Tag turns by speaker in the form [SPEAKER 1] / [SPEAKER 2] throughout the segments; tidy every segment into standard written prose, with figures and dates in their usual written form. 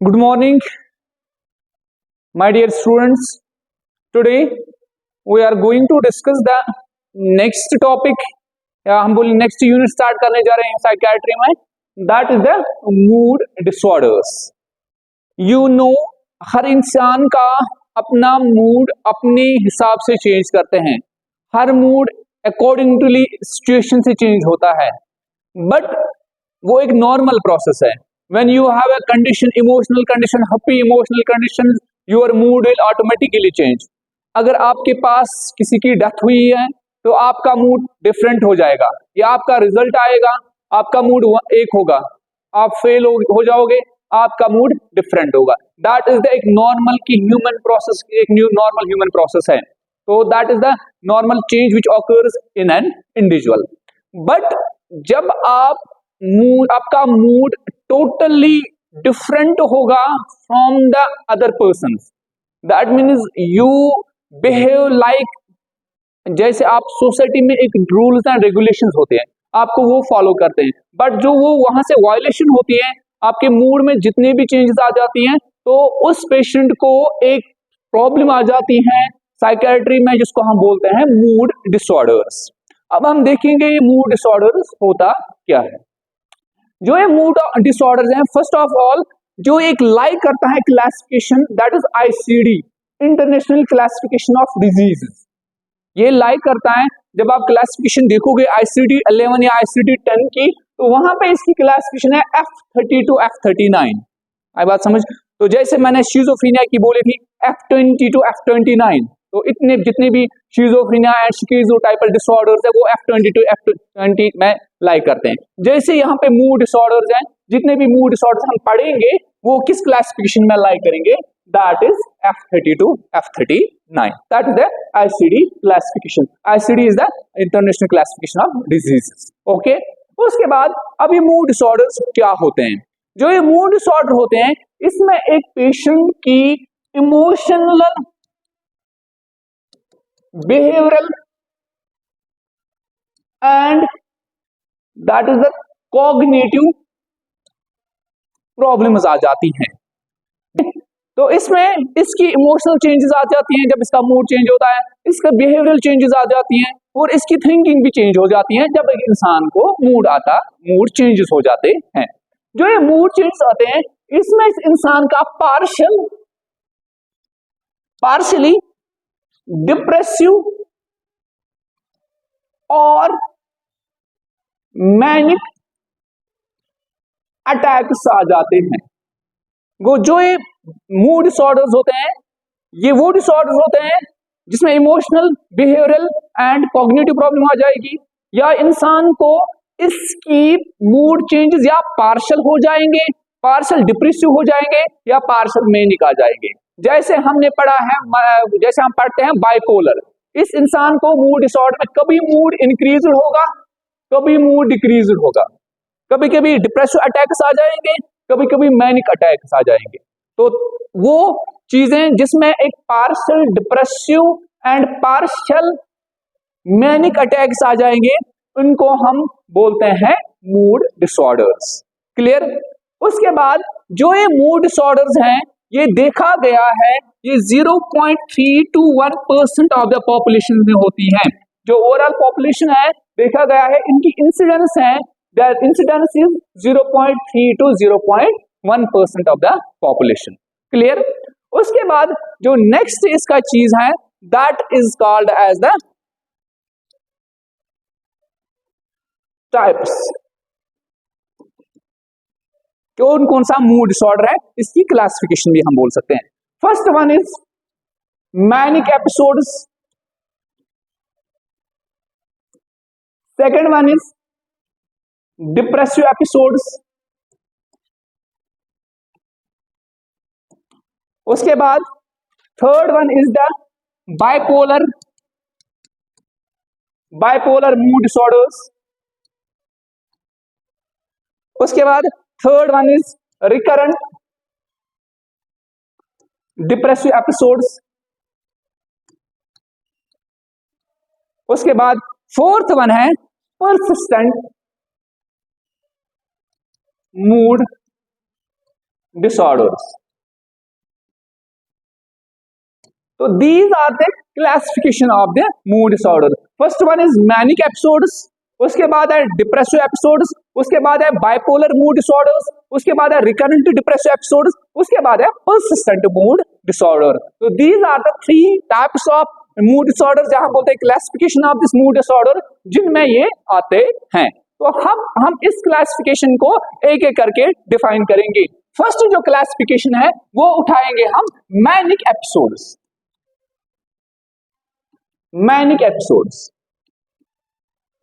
[SPEAKER 1] Good morning, my dear students. Today we are going to discuss the next topic. या हम बोले next unit start करने जा रहे हैं साइकियाट्री में. That is the mood disorders. You know, हर इंसान का अपना मूड अपने हिसाब से चेंज करते हैं. हर मूड अकॉर्डिंगली सिचुएशन से चेंज होता है, बट वो एक नॉर्मल प्रोसेस है. When you have a condition, emotional condition, happy emotional condition, your mood will automatically change. अगर आपके पास किसी की डेथ हुई है तो आपका मूड डिफरेंट हो जाएगा, या आपका रिजल्ट आएगा, आपका मूड एक होगा, आप फेल हो जाओगे, आपका मूड डिफरेंट होगा. दैट इज द एक नॉर्मल की ह्यूमन प्रोसेस, एक न्यू नॉर्मल ह्यूमन प्रोसेस है. तो that is the normal change which occurs in an individual. But जब आपका मूड टोटली डिफरेंट होगा from the other person, that means you behave like, जैसे आप सोसाइटी में एक रूल्स एंड रेगुलेशंस होते हैं, आपको वो फॉलो करते हैं, बट जो वो वहां से वायलेशन होती है, आपके मूड में जितने भी चेंजेस आ जाती हैं, तो उस पेशेंट को एक प्रॉब्लम आ जाती है साइकियाट्री में, जिसको हम बोलते हैं मूड डिसऑर्डर्स. अब हम देखेंगे ये मूड डिसऑर्डर्स होता क्या है. जो ये मूड डिसऑर्डर्स हैं, फर्स्ट ऑफ ऑल जो एक लाइक करता है classification, that is ICD, international classification of diseases. ये लाइक करता है. जब आप क्लासिफिकेशन देखोगे आईसीडी 11 या आईसीडी 10 की, तो वहां पे इसकी क्लासिफिकेशन है F30 टू F39. आई बात समझ. तो जैसे मैंने शिजोफ्रेनिया की बोली थी F20 टू F29, तो इतने जितने भी शिजोफ्रेनिया एंड स्किज़ोटाइपल डिसऑर्डर्स है वो F20 टू F20 में लाइक करते हैं. जैसे यहाँ पे मूड डिसऑर्डर्स हैं, जितने भी मूड डिसऑर्डर्स हम पढ़ेंगे वो किस क्लासिफिकेशन में लाइक करेंगे, that is F30 to F39. That is the ICD classification. ICD is the international classification of diseases. Okay. उसके बाद अब ये मूड डिसऑर्डर्स क्या होते हैं. जो ये मूड डिसऑर्डर होते हैं, इसमें एक पेशेंट की emotional, behavioural and that is the cognitive problems आ जाती हैं. तो इसमें इसकी इमोशनल चेंजेस आ जाती हैं जब इसका मूड चेंज होता है, इसका बिहेवियरल चेंजेस आ जाती हैं, और इसकी थिंकिंग भी चेंज हो जाती है जब एक इंसान को मूड चेंजेस हो जाते हैं. जो ये मूड चेंजेस आते हैं, इसमें इस इंसान का पार्शियली डिप्रेसिव और मैनिक अटैक्स आ जाते हैं. वो जो ये मूड डिसऑर्डर्स होते हैं, ये वो डिसऑर्डर्स होते हैं जिसमें emotional, behavioural and cognitive problem आ जाएगी, या इंसान को इसकी मूड चेंजेस या पार्शियल हो जाएंगे, पार्शियल डिप्रेसिव हो जाएंगे, या पार्शियल मैनिक आ जाएंगे. जैसे हमने पढ़ा है, जैसे हम पढ़ते हैं बाइपोलर, इस इंसान को मूड डिसऑर्डर में कभी मूड इंक्रीज होगा, कभी मूड डिक्रीज होगा, कभी कभी डिप्रेसिव अटैक्स आ जाएंगे, कभी कभी मैनिक अटैक्स आ जाएंगे. तो वो चीजें जिसमें एक partial depressive and partial manic attacks आ जाएंगे, उनको हम बोलते हैं मूड डिसऑर्डर्स. क्लियर. उसके बाद जो ये मूड डिसऑर्डर्स हैं, ये देखा गया है ये 0.3 to 1% ऑफ द पॉपुलेशन में होती हैं. जो ओवरऑल पॉपुलेशन है, देखा गया है इनकी इंसिडेंस है, that incidence is 0.3 to 0.1% of the population. Clear. उसके बाद जो नेक्स्ट इसका चीज है, that is called as the types. कौन सा मूड डिसऑर्डर है, इसकी क्लासिफिकेशन भी हम बोल सकते हैं. First one is manic episodes, second one is depressive episodes, उसके बाद third one is the bipolar mood disorders, उसके बाद third one is recurrent depressive episodes, उसके बाद फोर्थ वन है persistent mood disorders. So these are the classification of the mood disorder. First one is manic episodes, उसके बाद है depressive episodes, उसके बाद है बाइपोलर मूड डिसऑर्डर्स, उसके बाद है रिकरेंट डिप्रेसिव एपिसोड्स, उसके बाद है पर्सिस्टेंट मूड डिसऑर्डर. तो these are the three types of mood disorder जहां बोलते हैं classification of this mood disorder, जिनमें ये आते हैं. तो हम इस क्लासिफिकेशन को एक एक करके डिफाइन करेंगे. फर्स्ट जो क्लासिफिकेशन है वो उठाएंगे हम मैनिक एपिसोड्स. मैनिक एपिसोड्स,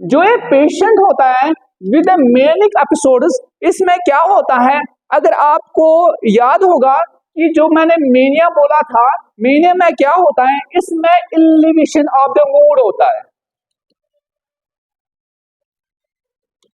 [SPEAKER 1] जो एक पेशेंट होता है विद ए मैनिक एपिसोड्स, इसमें क्या होता है, अगर आपको याद होगा कि जो मैंने मेनिया बोला था, मेनिया में क्या होता है, इसमें इनहिबिशन ऑफ द मूड होता है.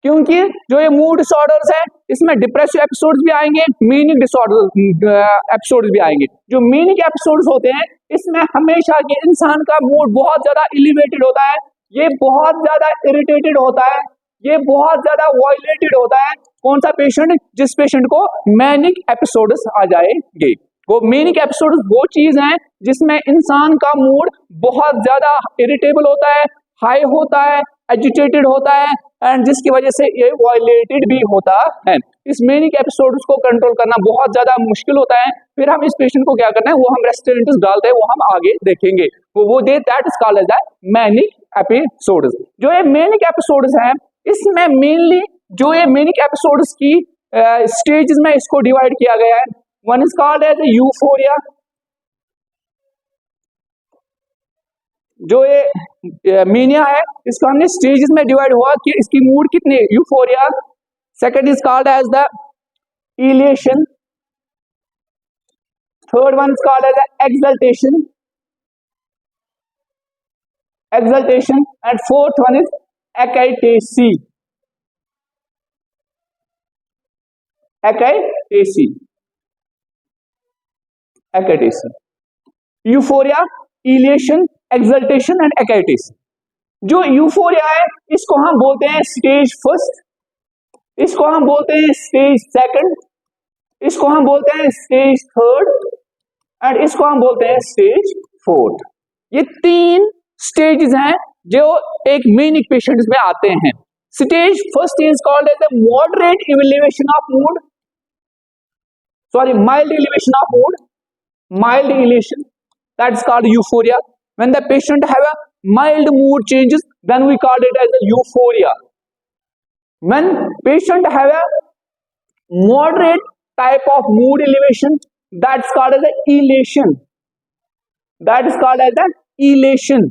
[SPEAKER 1] क्योंकि जो ये मूड डिसऑर्डर्स है इसमें डिप्रेसिव एपिसोड्स भी आएंगे, मैनिक डिसऑर्डर एपिसोड्स भी आएंगे. जो मैनिक एपिसोड्स होते हैं इसमें हमेशा ये इंसान का मूड बहुत ज्यादा एलिवेटेड होता है, ये बहुत ज्यादा इरिटेटेड होता है, ये बहुत ज्यादा वायलेटेड होता है. कौन सा पेशेंट? जिस पेशेंट को मैनिक एपिसोड्स आ जाएंगे. वो मैनिक एपिसोड्स वो चीज हैं जिसमें इंसान का मूड बहुत ज्यादा इरिटेबल होता है, हाई होता है, एजिटेटेड होता है, एंड जिसकी वजह से ये वायलेटेड भी होता है. इस मैनिक एपिसोड्स को कंट्रोल करना बहुत ज्यादा मुश्किल होता है. फिर हम इस पेशेंट को क्या करना है, वो हम रेस्टोरेंट्स डालते हैं, वो हम आगे देखेंगे. वो they that is called as the manic episodes. जो ये मैनिक एपिसोड्स हैं इसमें मेनली जो ये मैनिक एपिसोड्स की स्टेजेस में इसको डिवाइड किया गया है. One is called as euphoria. जो ये मेनिया है इसको हमने स्टेजेस में डिवाइड हुआ कि इसकी मूड कितने. Euphoria. Second is called as the elation. Third one is called as the exaltation. Exaltation. And fourth one is excitacy. Excitacy. Excitation. Euphoria, elation, exaltation and excitation. जो euphoria है इसको हम बोलते हैं स्टेज फर्स्ट, इसको हम बोलते हैं स्टेज सेकंड, इसको हम बोलते हैं स्टेज थर्ड एंड इसको हम बोलते हैं स्टेज फोर्थ. ये तीन स्टेजेस हैं जो एक मैनिक पेशेंट्स में आते हैं. Stage first is called as a moderate elevation of mood, sorry mild elevation of mood, mild elation, that's called euphoria. When the patient have a mild mood changes, then we call it as a euphoria. When patient have a moderate type of mood elevation, that's called as a elation. That is called as an elation.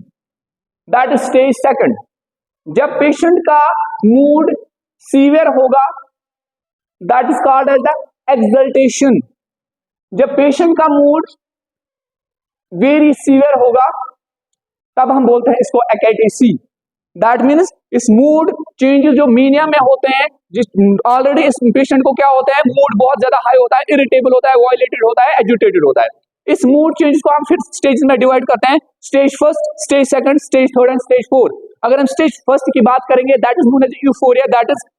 [SPEAKER 1] That is stage second. जब patient का mood severe होगा, that is called as the exaltation. जब patient का mood very severe होगा तब हम बोलते हैं इसको एक्साइटेसी. दैट मीन्स इस मूड चेंजेस जो मीनिया में होते हैं, जिस ऑलरेडी इस पेशेंट को क्या होता है, मूड बहुत ज्यादा हाई होता है, इरिटेबल होता है, वायलेटेड होता है, एजिटेटेड होता है. इस मूड चेंज को हम फिर स्टेज में डिवाइड करते हैं. Stage first, stage second, stage third and stage fourth. अगर हम स्टेज फर्स्ट की बात करेंगे that is known as euphoria, that is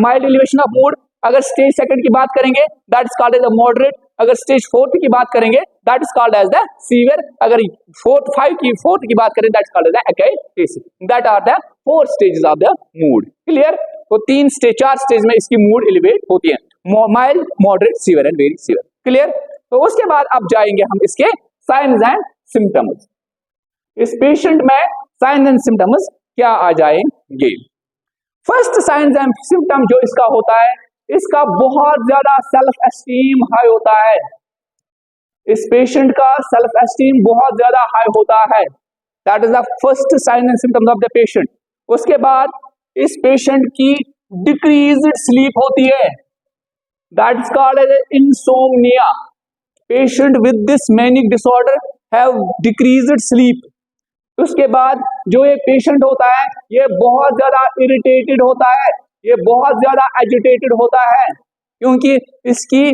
[SPEAKER 1] mild elevation of mood. अगर स्टेज सेकंड की बात करेंगे that is called as a moderate. अगर स्टेज फोर्थ की बात करेंगे that is called as the severe. अगर फोर्थ की बात करें that is called as the excitation. That are the four stages of the mood. Clear? तो चार स्टेज में इसकी मूड एलिवेट होती है, mild, moderate, severe and very severe. Clear? तो उसके बाद अब जाएंगे हम इसके साइंस एंड सिम्टम्स. इस पेशेंट में साइंस एंड सिम्टम्स क्या आ जाएंगे. फर्स्ट साइंस एंड सिम्टम जो इसका होता है, इसका बहुत ज्यादा सेल्फ एस्टीम हाई होता है. इस पेशेंट का सेल्फ एस्टीम बहुत ज्यादा हाई होता है. That is the first sign and symptoms of the patient. उसके बाद इस पेशेंट की डिक्रीज्ड स्लीप होती है. That is called as insomnia. Patient with this manic disorder have decreased sleep. उसके बाद जो ये पेशेंट होता है ये बहुत ज्यादा इरिटेटेड होता है, ये बहुत ज्यादा एजिटेटेड होता है, क्योंकि इसकी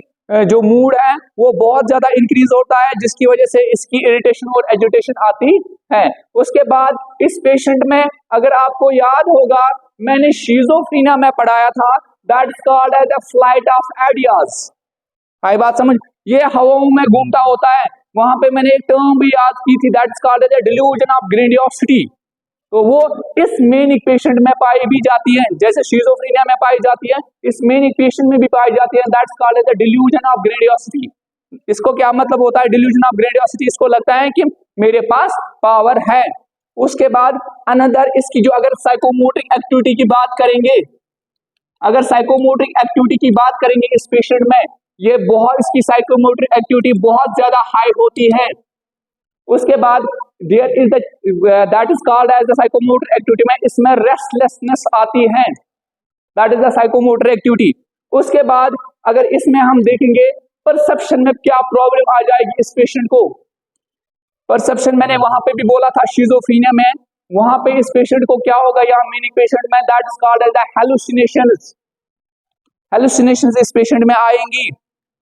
[SPEAKER 1] जो मूड है वो बहुत ज्यादा इंक्रीज होता है, जिसकी वजह से इसकी इरिटेशन और एजिटेशन आती है. उसके बाद इस पेशेंट में अगर आपको याद होगा मैंने शिज़ोफ्रेनिया में पढ़ाया था, that is called as the flight of ideas. आई बात समझ? ये हवाओं में घूमता होता है। वहां पे मैंने एक टर्म भी याद की थी, that is called as delusion of grandiosity. तो वो इस मेनिक पेशेंट में पाई भी जाती है, जैसे शिजोफ्रेनिया में पाई जाती है, इस मेनिक पेशेंट में भी पाई जाती है। That's called as delusion of grandiosity. इसको क्या मतलब होता है डिल्यूजन ऑफ ग्रेंडियोसिटी? इसको लगता है कि मेरे पास पावर है। उसके बाद अनदर इसकी जो अगर साइकोमोटरिक एक्टिविटी की बात करेंगे, अगर साइकोमोटरिक एक्टिविटी की बात करेंगे इस पेशेंट में, ये बहुत इसकी साइकोमोटरिक एक्टिविटी बहुत ज्यादा हाई होती है। उसके बाद there is that is called as the psychomotor activity में इसमें रेस्टलेसनेस आती है, that is the psychomotor activity. उसके बाद अगर इसमें हम देखेंगे परसेप्शन में क्या प्रॉब्लम आ जाएगी इस पेशेंट को। परसेप्शन मैंने वहां पे भी बोला था शिजोफ्रेनिया में, वहां पे इस पेशेंट को क्या होगा यहाँ मेनिक पेशेंट में, that is called as the hallucinations. Hallucinations इस पेशेंट में आएंगी,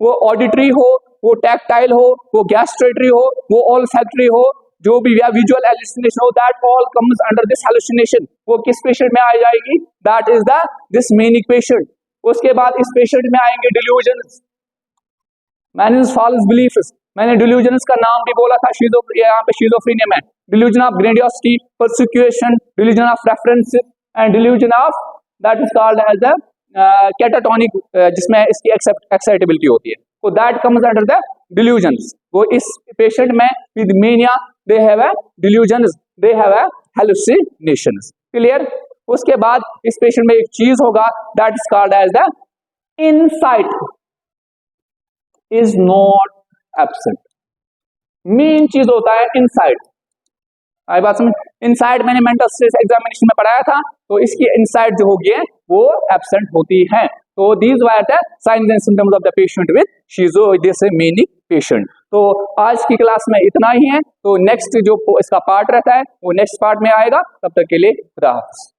[SPEAKER 1] वो ऑडिटरी हो, वो टैक्टाइल हो, वो गैस्ट्रेटरी हो, वो ऑल्फैक्टरी हो, जो भी विजुअल हैलुसिनेशन हो, that all comes under this hallucination. वो किस पेशेंट में आ जाएगी? That is the this manic patient. उसके बाद इस पेशेंट में आएंगे डिल्यूजन्स, मैनिस फॉल्स बिलीफ्स। मैंने डिल्यूजन्स का नाम भी बोला था यहाँ पे शिजोफ्रेनिया में, delusion of grandiosity, persecution, delusion of reference and delusion of that is called as the catatonic, जिसमें इसकी एक्साइटेबिलिटी होती है, तो that comes under the delusions. वो इस पेशेंट में with mania they have a delusions, they have a hallucinations. Clear? उसके बाद इस पेशेंट में एक चीज होगा that is called as the insight is not absent. Main चीज होता है इनसाइट। आई बात समझ? इनसाइट मैंने मेंटल स्ट्रेस एग्जामिनेशन में पढ़ाया था, तो इसकी इनसाइट जो होगी वो एब्सेंट होती है। तो these were the signs and symptoms of the patient with शिजो दिस मेनिक पेशेंट। तो आज की क्लास में इतना ही है। तो नेक्स्ट जो इसका पार्ट रहता है वो नेक्स्ट पार्ट में आएगा। तब तक के लिए खुदा हाफिज़।